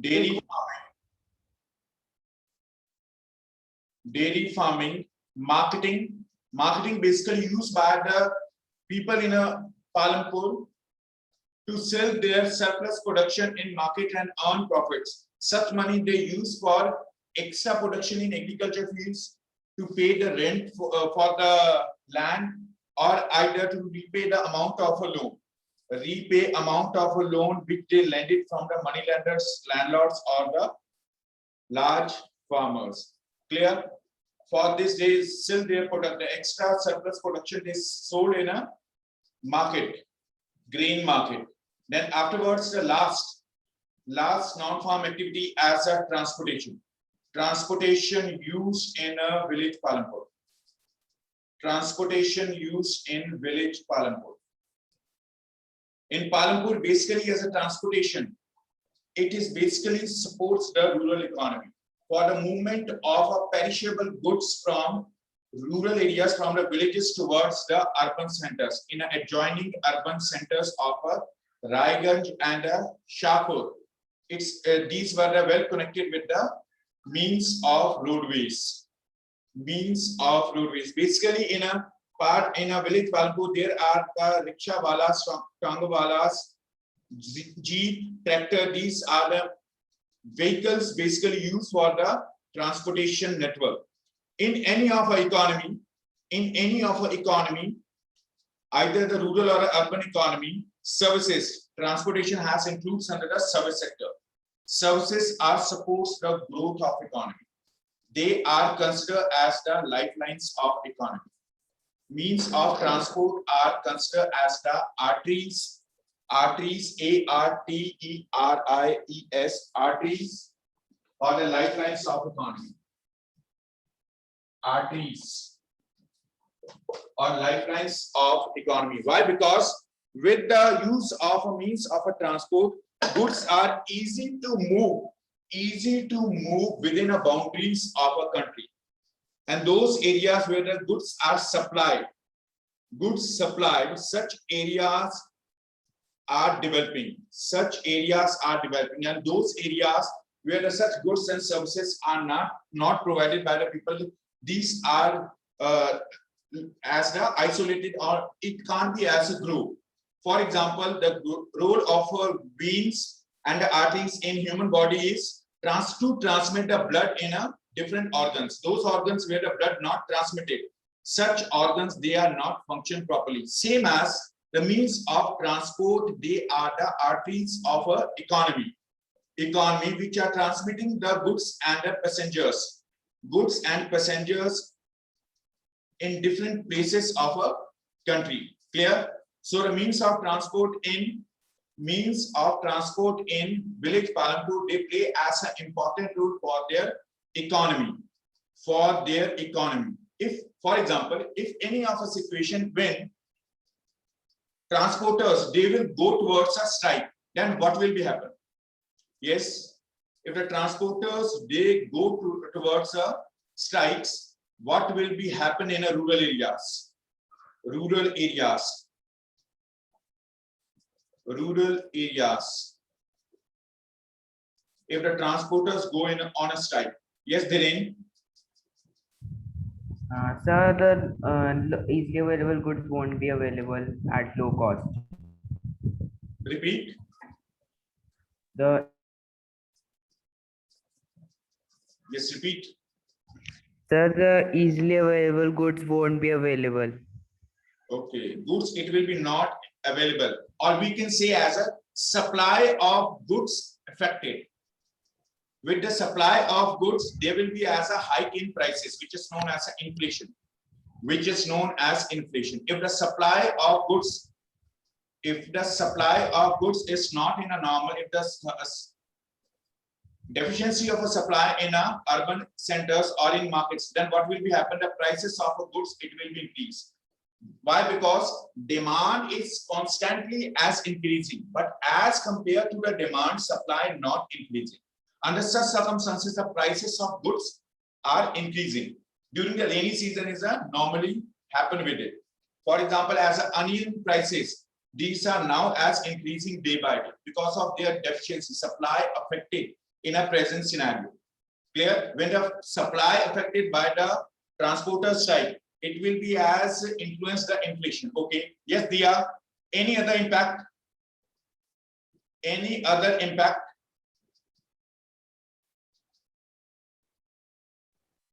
dairy farming, marketing. Marketing basically used by the people in a Palampur to sell their surplus production in market and earn profits. Such money they use for extra production in agriculture fields, to pay the rent for the land, or either to repay the amount of a loan. Repay amount of a loan which they lended from the money lenders, landlords, or the large farmers. Clear? For this, they sell their product. The extra surplus production is sold in a market, grain market. Then afterwards, the last non-farm activity as a transportation. Transportation used in a village Palampur. Transportation used in village Palampur. In Palampur, basically as a transportation, it is basically supports the rural economy for the movement of a perishable goods from rural areas, from the villages towards the urban centers, in adjoining urban centers of Raiganj and Shahpur. These were well connected with the means of roadways. Basically, in a village Palampur, there are the rickshaw walas, tanga walas, jeep, tractor. These are the vehicles basically used for the transportation network. In any of our economy, either the rural or urban economy, services, transportation has includes under the service sector. Services are supposed the growth of economy. They are considered as the lifelines of economy. Means of transport are considered as the arteries, A-R-T-E-R-I-E-S, arteries, or the lifelines of economy. Arteries or lifelines of economy. Why? Because with the use of a means of a transport, goods are easy to move within the boundaries of a country. And those areas where the goods are supplied, such areas are developing. And those areas where the such goods and services are not provided by the people, these are as the isolated, or it can't be as a group. For example, the role of veins and the arteries in human body is to transmit the blood in a different organs. Those organs where the blood not transmitted, such organs, they are not function properly. Same as the means of transport, they are the arteries of a economy which are transmitting the goods and the passengers in different places of a country. Clear? So the means of transport in village Palampur, they play as an important role for their economy. If, for example, if any of a situation when transporters, they will go towards a strike, then what will be happen? Yes, if the transporters, they go towards a strikes, what will be happen in a rural areas? If the transporters go on a strike, yes, Dhiren? Sir, the easily available goods won't be available at low cost. Repeat. Yes, repeat. Sir, the easily available goods won't be available. Okay, goods, it will be not available, or we can say as a supply of goods affected. With the supply of goods, there will be as a hike in prices, which is known as inflation. If the supply of goods, is not in a normal, if the deficiency of a supply in a urban centers or in markets, then what will be happen? The prices of goods, it will be increased. Why? Because demand is constantly as increasing, but as compared to the demand, supply not increasing. Under such circumstances, the prices of goods are increasing. During the rainy season is normally happen with it. For example, as onion prices, these are now as increasing day by day because of their deficiency, supply affected. in a present scenario. Clear? When the supply affected by the transporter strike, it will be as influence the inflation. Okay. Yes, Dia. Any other impact? Any other impact?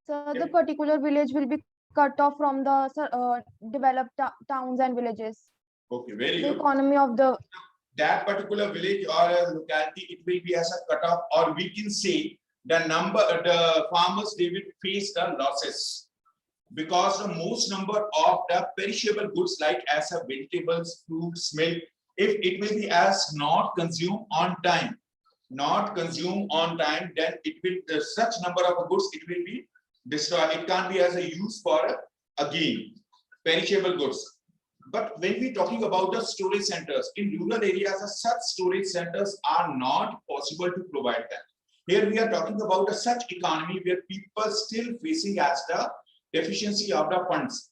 So Yeah. the particular village will be cut off from the developed towns and villages. Okay, very The good. economy of the That particular village or a locality, it will be as a cutoff, or we can say the farmers, they will face the losses because the most number of the perishable goods like as a vegetables, fruits, milk, if it will be as not consumed on time, then it will such number of goods it will be destroyed. It can't be as a use for again perishable goods. But when we talking about the storage centers in rural areas, such storage centers are not possible to provide them. Here we are talking about a such economy where people still facing as the deficiency of the funds.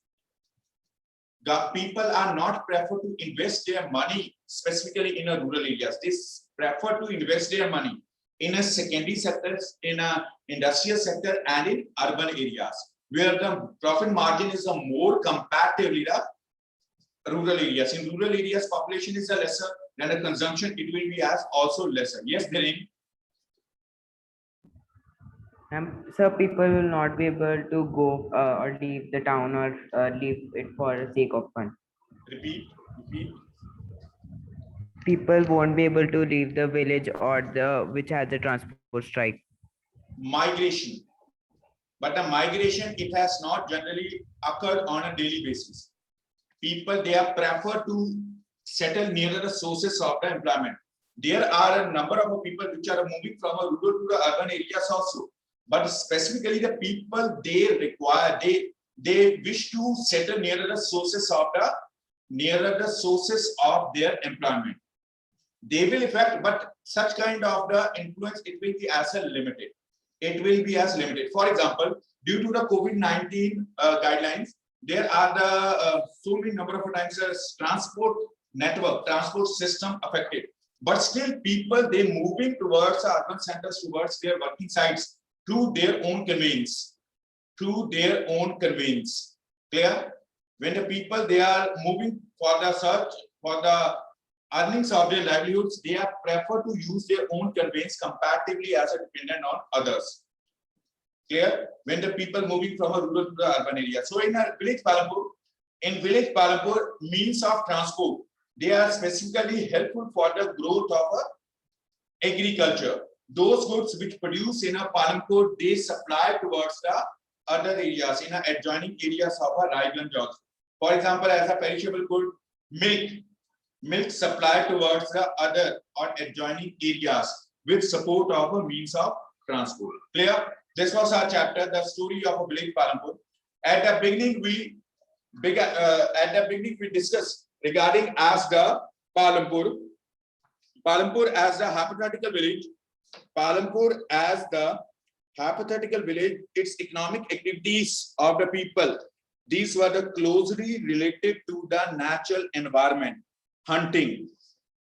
The people are not prefer to invest their money specifically in a rural areas. They prefer to invest their money in a secondary sectors, in a industrial sector and in urban areas where the profit margin is a more comparatively the rural areas. In rural areas, population is a lesser, then the consumption it will be as also lesser. Yes, Dhiren? So people will not be able to go or leave the town or leave it for the sake of fun. Repeat. People won't be able to leave the village or the which has the transport strike. Migration. But the migration, it has not generally occurred on a daily basis. People, they are prefer to settle near the sources of the employment. There are a number of people which are moving from a rural to the urban areas also. But specifically the people they require, they wish to settle nearer the sources of their employment. They will affect, but such kind of the influence, it will be as a limited. It will be as limited. For example, due to the COVID-19 guidelines, there are the so many number of times transport network, transport system affected. But still people, they moving towards urban centers, towards their working sites through their own conveyance. Clear? When the people, they are moving for the search, for the earnings of their livelihoods, they are prefer to use their own conveyance comparatively as a dependent on others. Clear? When the people moving from a rural to the urban area. So in a village Palampur, means of transport, they are specifically helpful for the growth of agriculture. Those goods which produce in a Palampur, they supply towards the other areas in adjoining areas of a Raiganj also. For example, as a perishable good, milk supplied towards the other or adjoining areas with support of a means of transport. Clear? This was our chapter, the story of a village Palampur. At the beginning, we discussed regarding as the Palampur as the hypothetical village. Palampur as the hypothetical village, its economic activities of the people, these were the closely related to the natural environment, hunting,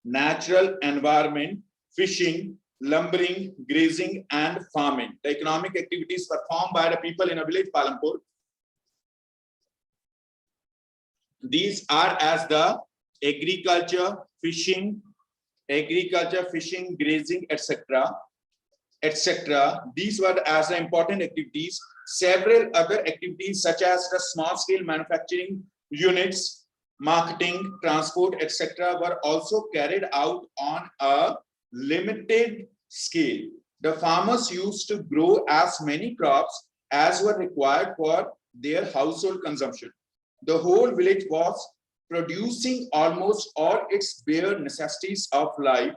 natural environment, fishing, lumbering, grazing, and farming. The economic activities performed by the people in a village Palampur, these are as the agriculture, fishing, grazing, etc. These were as the important activities. Several other activities such as the small scale manufacturing units, marketing, transport, etc. were also carried out on a limited scale. The farmers used to grow as many crops as were required for their household consumption. The whole village was producing almost all its bare necessities of life.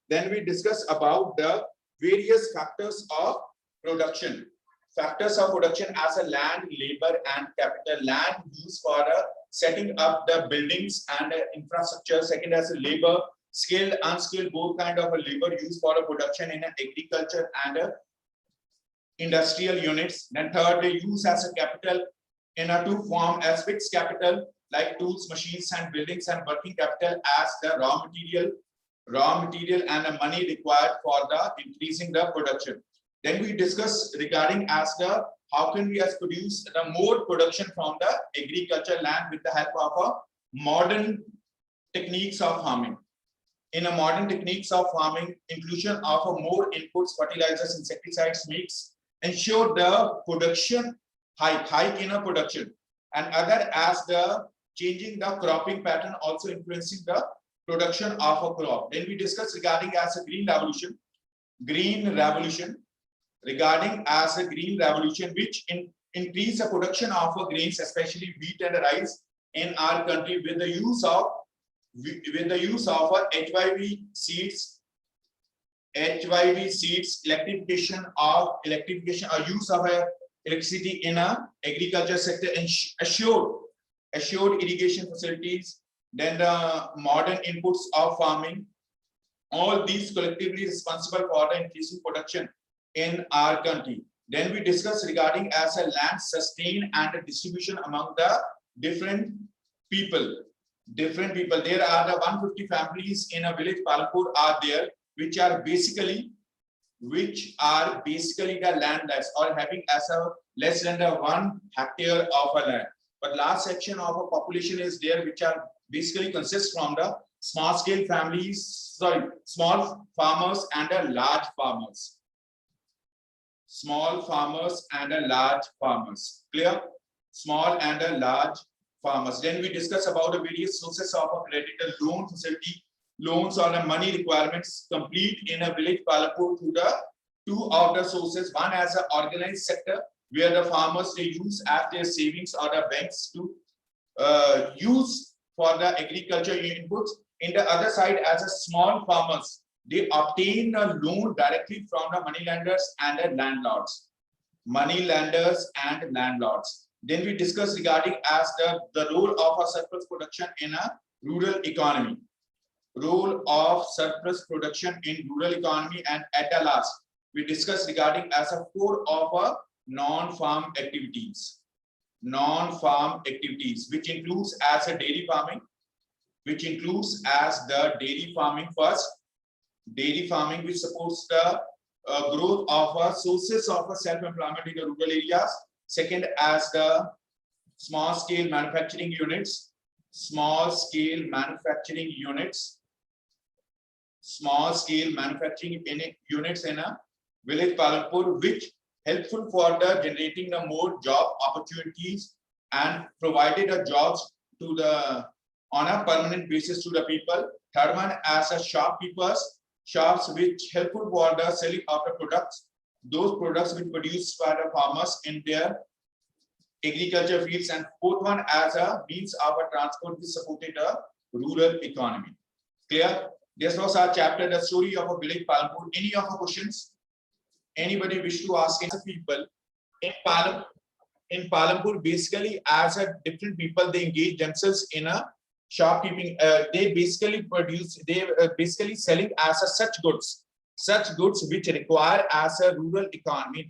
Then we discuss about the various factors of production. Factors of production as a land, labor, and capital. Land used for setting up the buildings and infrastructure. Second, as a labor, skilled, unskilled, both kind of a labor used for a production in agriculture and industrial units. Then third, they use as a capital in a two form as fixed capital like tools, machines, and buildings, and working capital as the raw raw material and the money required for the increasing the production. Then we discuss regarding as the how can we as produce the more production from the agriculture land with the help of a modern techniques of farming. In a modern techniques of farming, inclusion of a more inputs, fertilizers, insecticides mix ensure the production hike in a production, and other as the changing the cropping pattern also influencing the production of a crop. Then we discuss regarding as a green revolution regarding as a green revolution which increase the production of grains, especially wheat and rice in our country with the use of HYV seeds, electrification or use of electricity in a agriculture sector, and assured irrigation facilities, then the modern inputs of farming. All these collectively responsible for the increasing production in our country. Then we discuss regarding as a land sustain and the distribution among the different people. There are the 150 families in a village Palampur are there, which are basically the landless or having as a less than the 1 hectare of a land. But large section of a population is there, which are basically consists from the small farmers and the large farmers. Small farmers and a large farmers. Clear? Small and a large farmers. Then we discuss about the various sources of a creditor loan facility. Loans or the money requirements complete in a village Palampur through the two outer sources. One as an organized sector where the farmers they use as their savings or the banks to use for the agriculture inputs. In the other side as a small farmers, they obtain a loan directly from the moneylenders and the landlords. Then we discuss regarding as the role of a surplus production in a rural economy. Role of surplus production in rural economy, and at the last we discuss regarding as a core of a non-farm activities, which includes as a dairy farming, first dairy farming which supports the growth of sources of self-employment in the rural areas. Second as the small scale manufacturing units in a village Palampur, which helpful for the generating the more job opportunities and provided a jobs to the on a permanent basis to the people. Third one as a shops which helpful for the selling of the products, those products which produced by the farmers in their agriculture fields. And fourth one as a means of a transport which supported a rural economy. Clear? This was our chapter, the story of a village Palampur. Any of the questions? Anybody wish to ask? People in Palampur, basically as a different people, they engage themselves in a shopkeeping. They basically selling as a such goods which require as a rural economy,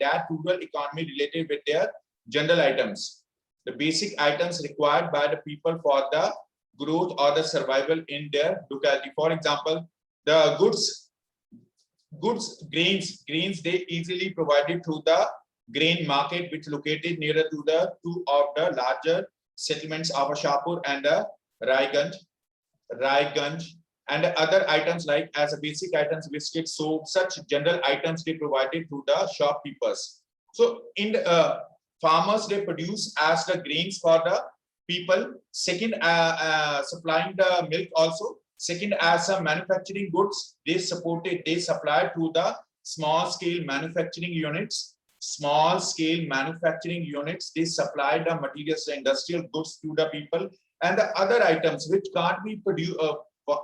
related with their general items, the basic items required by the people for the growth or the survival in their locality. For example, the grains they easily provided through the grain market which located nearer to the two of the larger settlements of Shahpur and Raiganj, and other items like as a basic items, biscuits, soap, such general items they provided to the shopkeepers. So in the farmers they produce as the grains for the people. Second, supplying the milk also. Second, as a manufacturing goods, they supplied to the small scale manufacturing units. They supplied the materials, the industrial goods to the people, and the other items which can't be produced,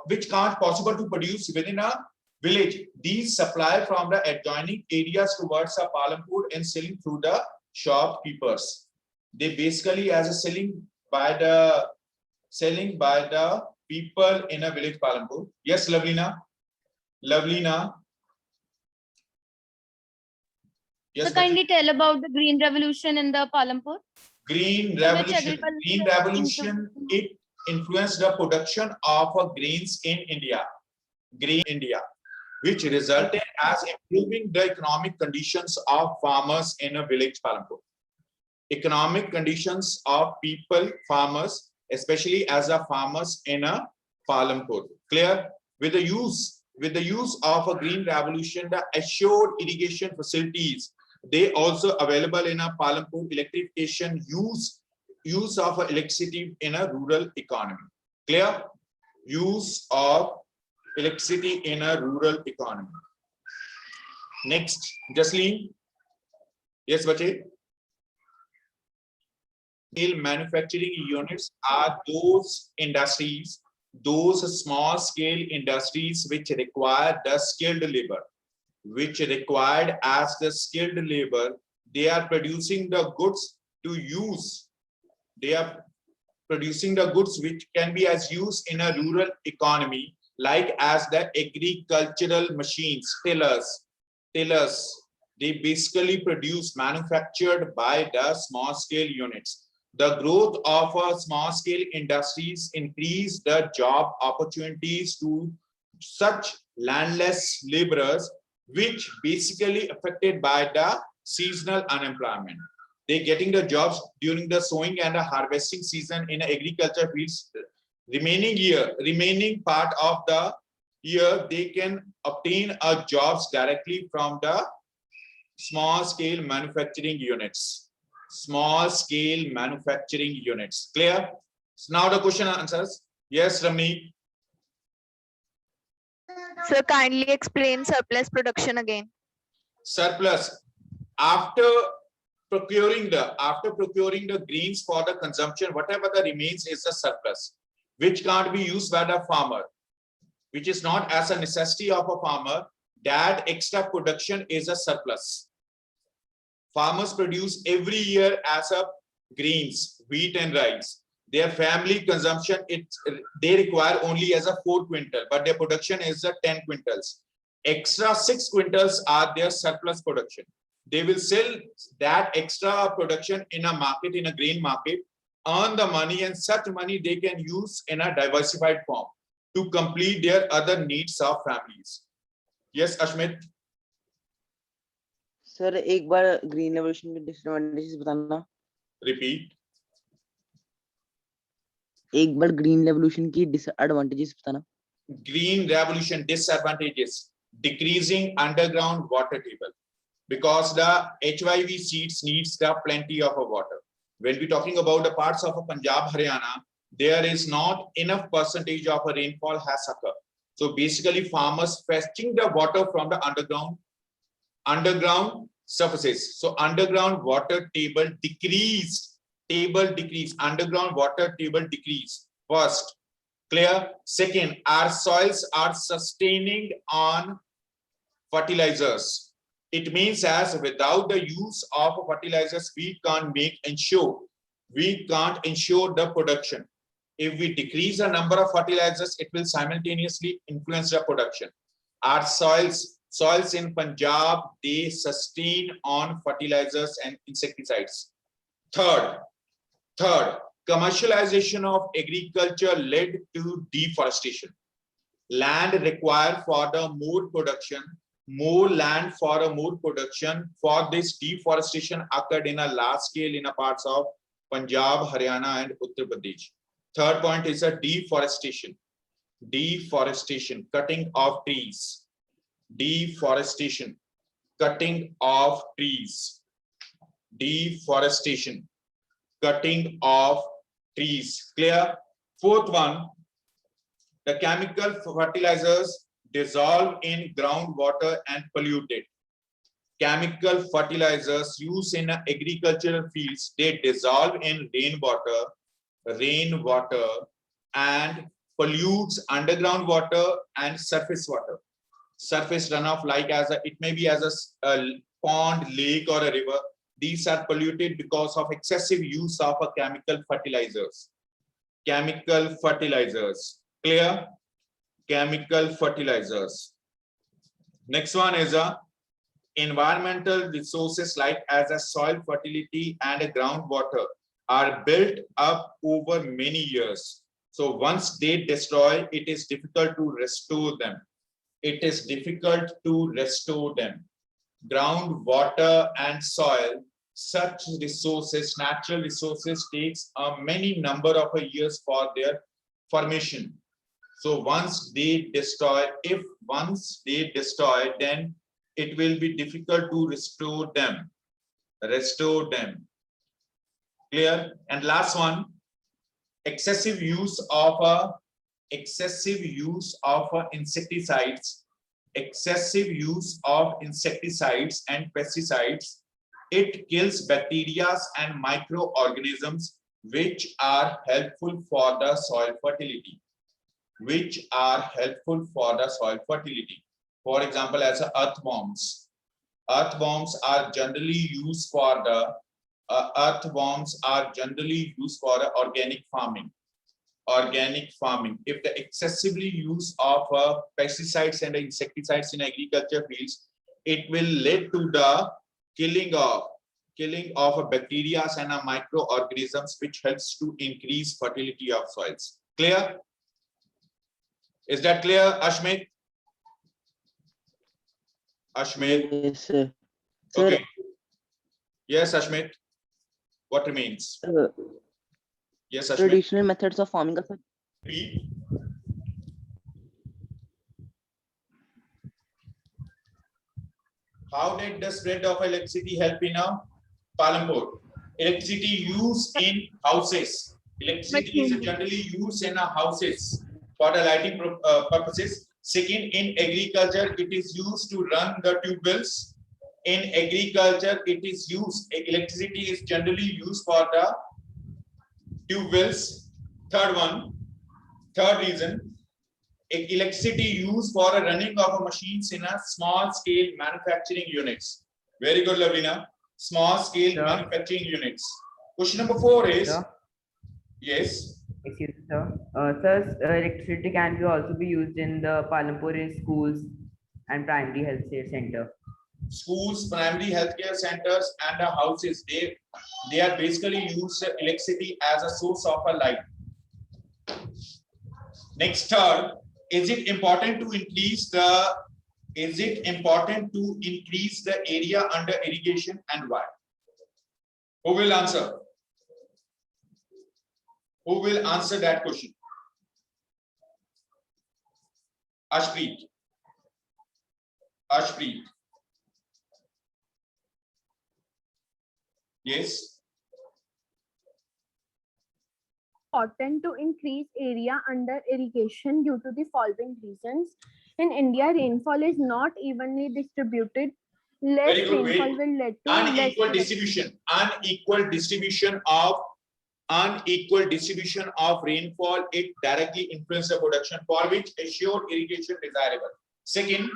which can't possible to produce within a village. These supply from the adjoining areas towards a Palampur and selling through the shopkeepers. They basically as a selling by the people in a village Palampur. Yes, Lavlina. Yes, So kindly tell about the Green Revolution in the Palampur. Green Revolution, it influenced the production of grains in India. Green India, which resulted as improving the economic conditions of farmers in a village Palampur. Economic conditions of people, farmers, especially as a farmers in a Palampur. Clear? With the use of a green revolution, the assured irrigation facilities, they also available in a Palampur. Electrification, use of electricity in a rural economy. Clear? Use of electricity in a rural economy. Next, Jasleen. Yes, bache. Manufacturing units are those industries, those small scale industries which require the skilled labor, which required as the skilled labor, they are producing the goods to use. They are producing the goods which can be as used in a rural economy, like as the agricultural machines, tillers. They basically manufactured by the small scale units. The growth of small scale industries increase the job opportunities to such landless laborers, which basically affected by the seasonal unemployment. They getting the jobs during the sowing and the harvesting season in agriculture fields. Remaining part of the year, they can obtain jobs directly from the small scale manufacturing units. Small scale manufacturing units. Clear? So now the question answers. Yes, Rami. Sir, kindly explain surplus production again. Surplus. After procuring the greens for the consumption, whatever the remains is a surplus, which can't be used by the farmer, which is not as a necessity of a farmer. That extra production is a surplus. Farmers produce every year as a greens, wheat and rice. Their family consumption, they require only as a 4 quintal, but their production is a 10 quintals. Extra 6 quintals are their surplus production. They will sell that extra production in a market, in a grain market, earn the money, and such money they can use in a diversified form to complete their other needs of families. Yes, Ashmit. Sir एक बार green revolution के disadvantages बताना. Repeat. एक बार green revolution की disadvantages बताना. Green revolution disadvantages: decreasing underground water table, because the HYV seeds needs the plenty of water. When we talking about the parts of Punjab, Haryana, there is not enough percentage of a rainfall has occurred. So basically farmers fetching the water from the underground surfaces. So underground water table decreased. Underground water table decrease. First, clear. Second, our soils are sustaining on fertilizers. It means as without the use of fertilizers, we can't ensure the production. If we decrease the number of fertilizers, it will simultaneously influence the production. Our soils in Punjab, they sustain on fertilizers and insecticides. Third, commercialization of agriculture led to deforestation. Land required for the more production, more land for a more production. For this, deforestation occurred in a large scale in a parts of Punjab, Haryana, and Uttar Pradesh. Third point is a deforestation. Cutting of trees. Deforestation, cutting of trees. Deforestation, cutting of trees. Clear? Fourth one, the chemical fertilizers dissolve in groundwater and polluted. Chemical fertilizers used in agricultural fields, they dissolve in rainwater and pollutes underground water and surface water. Surface runoff, like it may be as a pond, lake, or a river. These are polluted because of excessive use of chemical fertilizers. Clear? Chemical fertilizers. Next one is environmental resources like as a soil fertility and groundwater are built up over many years. So once they destroy, it is difficult to restore them. it is difficult to restore them. Groundwater and soil, such resources, natural resources, takes a many number of years for their formation. So once they destroy, then it will be difficult to restore them. Clear? And last one, excessive use of insecticides and pesticides, it kills bacteria and microorganisms which are helpful for the soil fertility. For example, as earthworms. Earthworms are generally used for organic farming. If the excessively use of pesticides and insecticides in agriculture fields, it will lead to the killing of bacteria and microorganisms, which helps to increase fertility of soils. Clear? Is that clear, Ashmit? Yes, sir. Sir, Okay. Yes, Ashmit. What remains? Yes, Ashmit. traditional methods of farming are Repeat. How did the spread of electricity help in Palampur? Electricity used in houses. Electricity is generally used in houses for the lighting purposes. Second, in agriculture, it is used to run the tube wells. In agriculture, electricity is generally used for the tube wells. Third reason, electricity used for the running of machines in a small scale manufacturing units. Very good, Lavina. Small scale Sir. manufacturing units. Question number 4 is, Sir? yes. Excuse me, sir. Sir, electricity can also be used in the Palampur schools and primary health care center. Schools, primary healthcare centers, and houses, they are basically use electricity as a source of a light. Next, third, is it important to increase the area under irrigation, and why? Who will answer? Who will answer that question? Ashpreet. Yes. Important to increase area under irrigation due to the following reasons. In India, rainfall is not evenly distributed. Less Very good. rainfall Wait. will lead to Unequal less distribution of rainfall, it directly influences the production, for which assured irrigation desirable. Second,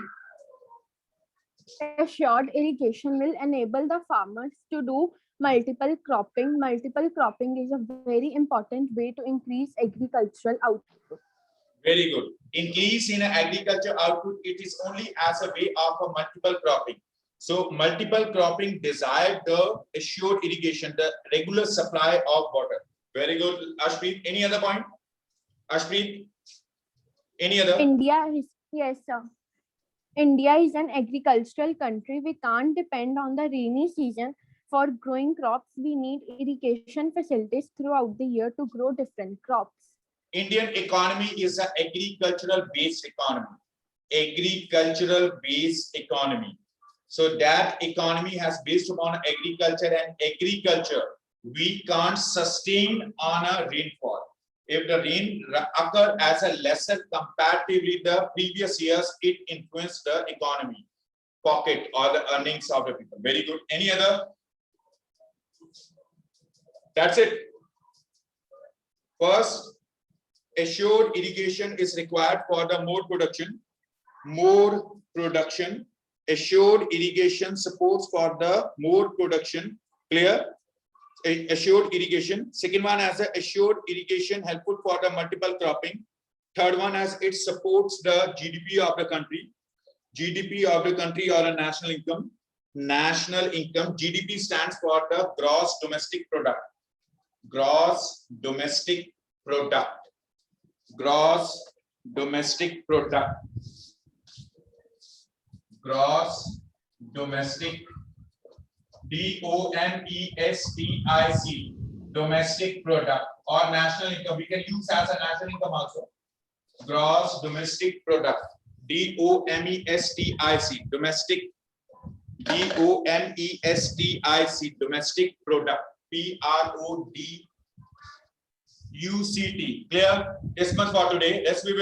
assured irrigation will enable the farmers to do multiple cropping. Multiple cropping is a very important way to increase agricultural output. very good. Increase in agriculture output, it is only as a way of a multiple cropping. So multiple cropping desired the assured irrigation, the regular supply of water. Very good, Ashpreet. Any other point? Ashpreet, any other? Yes, sir. India is an agricultural country. We can't depend on the rainy season for growing crops. We need irrigation facilities throughout the year to grow different crops. Indian economy is an agricultural based economy. So that economy has based upon agriculture, and agriculture we can't sustain on a rainfall. If the rain occur as a lesser comparatively the previous years, it influenced the economy pocket or the earnings of the people. Very good. Any other? That's it. First, assured irrigation is required for the more production. Assured irrigation supports for the more production. Clear? Assured irrigation. Second one, as a assured irrigation helpful for the multiple cropping. Third one, as it supports the GDP of the country. GDP of the country or a national income. GDP stands for the gross domestic product. Gross domestic product. Gross domestic, DOMESTIC, domestic product or national income. We can use as a national income also. Gross domestic product, DOMESTIC, domestic, DOMESTIC, domestic product, PRODUCT. Clear? This much for today. Let's we will